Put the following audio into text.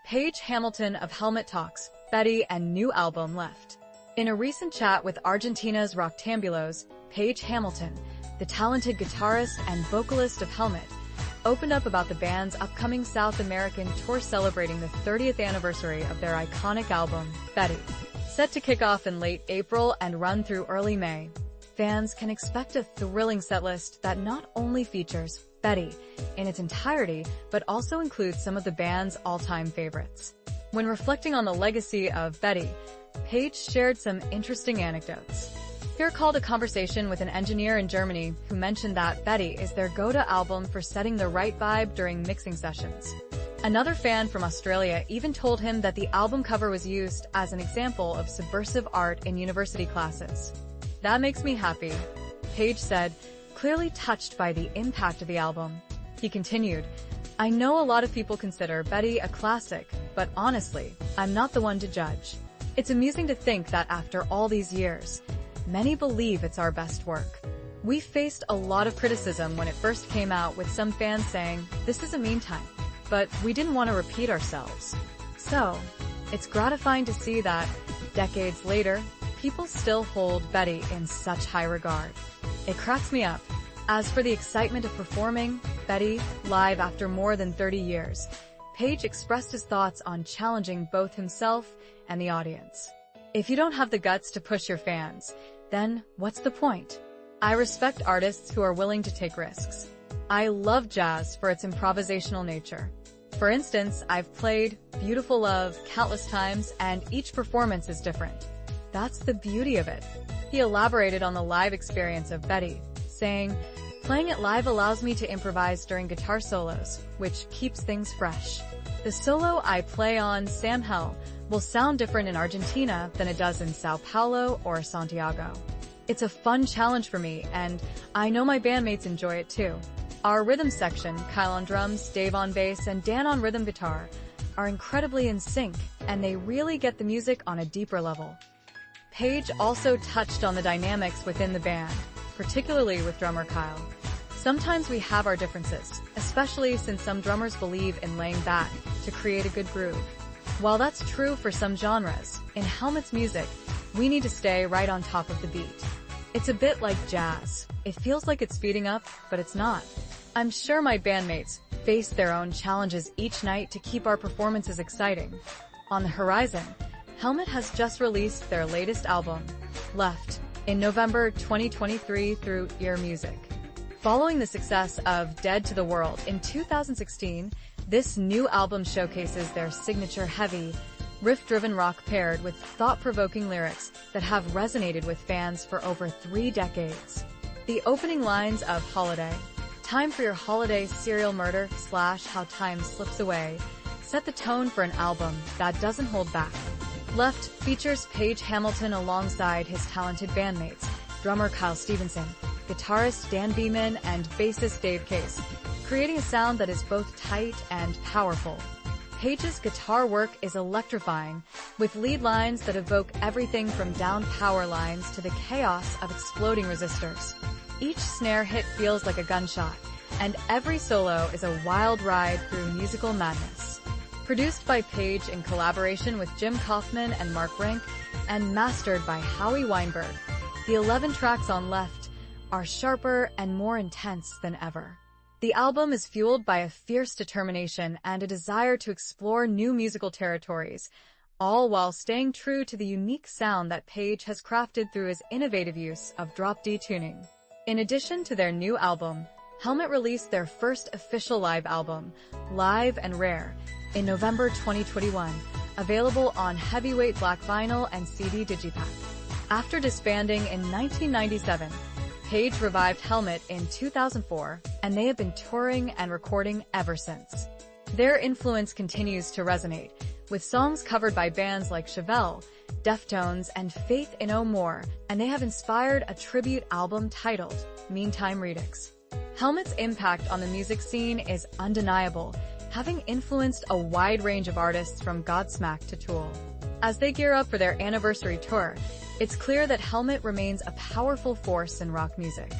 Paige Hamilton of Helmet talks, Betty and new album Left. In a recent chat with Argentina's Rocktambulos, Paige Hamilton, the talented guitarist and vocalist of Helmet, opened up about the band's upcoming South American tour celebrating the 30th anniversary of their iconic album, Betty. Set to kick off in late April and run through early May, fans can expect a thrilling setlist that not only features Betty in its entirety, but also includes some of the band's all-time favorites. When reflecting on the legacy of Betty, Paige shared some interesting anecdotes. Here called a conversation with an engineer in Germany who mentioned that Betty is their go-to album for setting the right vibe during mixing sessions. Another fan from Australia even told him that the album cover was used as an example of subversive art in university classes. "That makes me happy," Paige said, clearly touched by the impact of the album. He continued, "I know a lot of people consider Betty a classic, but honestly, I'm not the one to judge. It's amusing to think that after all these years, many believe it's our best work. We faced a lot of criticism when it first came out, with some fans saying, 'This is a mean time,' but we didn't want to repeat ourselves. So, it's gratifying to see that, decades later, people still hold Betty in such high regard. It cracks me up." As for the excitement of performing Betty live after more than 30 years, Paige expressed his thoughts on challenging both himself and the audience. "If you don't have the guts to push your fans, then what's the point? I respect artists who are willing to take risks. I love jazz for its improvisational nature. For instance, I've played Beautiful Love countless times, and each performance is different. That's the beauty of it." He elaborated on the live experience of Betty, saying, "Playing it live allows me to improvise during guitar solos, which keeps things fresh. The solo I play on Sam Hell will sound different in Argentina than it does in Sao Paulo or Santiago. It's a fun challenge for me, and I know my bandmates enjoy it too. Our rhythm section, Kyle on drums, Dave on bass, and Dan on rhythm guitar, are incredibly in sync, and they really get the music on a deeper level." Paige also touched on the dynamics within the band, particularly with drummer Kyle. "Sometimes we have our differences, especially since some drummers believe in laying back to create a good groove. While that's true for some genres, in Helmet's music, we need to stay right on top of the beat. It's a bit like jazz. It feels like it's speeding up, but it's not. I'm sure my bandmates face their own challenges each night to keep our performances exciting." On the horizon, Helmet has just released their latest album, Left, in November 2023 through Ear Music. Following the success of Dead to the World in 2016, this new album showcases their signature heavy, riff-driven rock paired with thought-provoking lyrics that have resonated with fans for over 3 decades. The opening lines of Holiday, "Time for your holiday serial murder / how time slips away," set the tone for an album that doesn't hold back. Left features Paige Hamilton alongside his talented bandmates, drummer Kyle Stevenson, guitarist Dan Beeman, and bassist Dave Case, creating a sound that is both tight and powerful. Paige's guitar work is electrifying, with lead lines that evoke everything from down power lines to the chaos of exploding resistors. Each snare hit feels like a gunshot, and every solo is a wild ride through musical madness. Produced by Paige in collaboration with Jim Kaufman and Mark Rank, and mastered by Howie Weinberg, the 11 tracks on Left are sharper and more intense than ever. The album is fueled by a fierce determination and a desire to explore new musical territories, all while staying true to the unique sound that Paige has crafted through his innovative use of drop D tuning. In addition to their new album, Helmet released their first official live album, Live and Rare, in November 2021, available on heavyweight black vinyl and CD digipack. After disbanding in 1997, Paige revived Helmet in 2004, and they have been touring and recording ever since. Their influence continues to resonate, with songs covered by bands like Chevelle, Deftones, and Faith in No More, and they have inspired a tribute album titled Meantime Redux. Helmet's impact on the music scene is undeniable, having influenced a wide range of artists from Godsmack to Tool. As they gear up for their anniversary tour, it's clear that Helmet remains a powerful force in rock music.